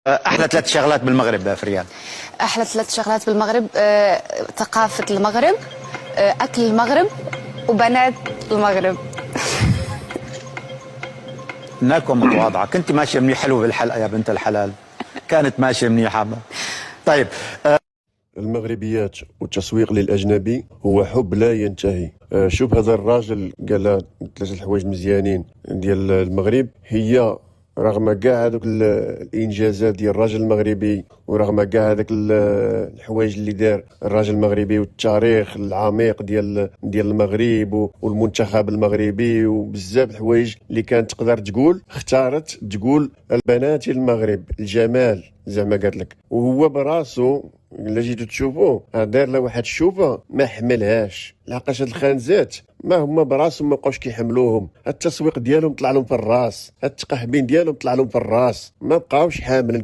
احلى ثلاث شغلات بالمغرب في الرياض. احلى ثلاث شغلات بالمغرب، ثقافه المغرب، اكل المغرب، وبنات المغرب. انكم متواضعه، كنت ماشيه منيح، حلوه بالحلقه يا بنت الحلال، كانت ماشيه منيحه. طيب، المغربيات والتسويق للأجنبي هو حب لا ينتهي. شوف هذا الراجل قال ثلاثة الحوايج مزيانين ديال المغرب، هي رغم كاع هذوك الانجازات ديال الراجل المغربي، ورغم كاع هذاك الحوايج اللي دار الراجل المغربي، والتاريخ العميق ديال المغرب والمنتخب المغربي، وبزاف الحوايج اللي كانت تقدر تقول، اختارت تقول البنات المغرب، الجمال زعما قالت لك. وهو براسو الا جيتو تشوفوه داير له واحد الشوفه ما حملهاش، لحقاش هاد الخانزات ما هما براسهم ما بقاوش كيحملوهم، التسويق ديالهم طلع لهم في الراس، التقحبين ديالهم طلع لهم في الراس، ما بقاوش حاملين.